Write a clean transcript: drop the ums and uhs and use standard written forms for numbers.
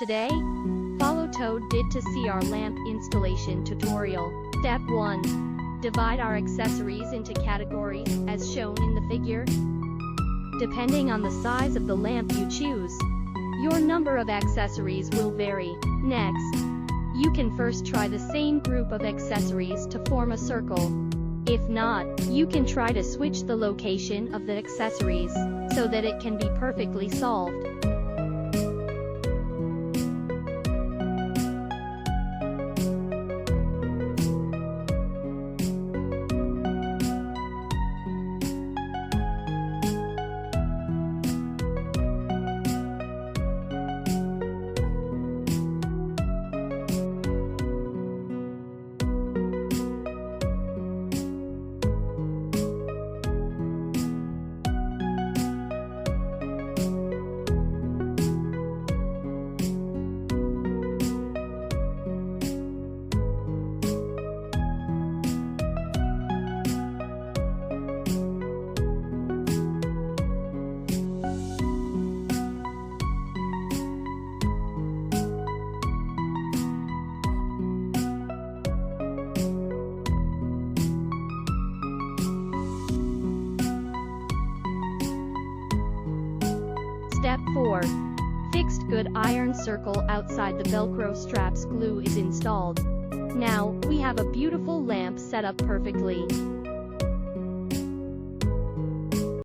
Today, follow ToAddit to see our lamp installation tutorial. Step 1. Divide our accessories into categories, as shown in the figure. Depending on the size of the lamp you choose, your number of accessories will vary. Next, you can first try the same group of accessories to form a circle. If not, you can try to switch the location of the accessories, so that it can be perfectly solved. Step 4. Fixed good iron circle outside the Velcro straps glue is installed. Now, we have a beautiful lamp set up perfectly.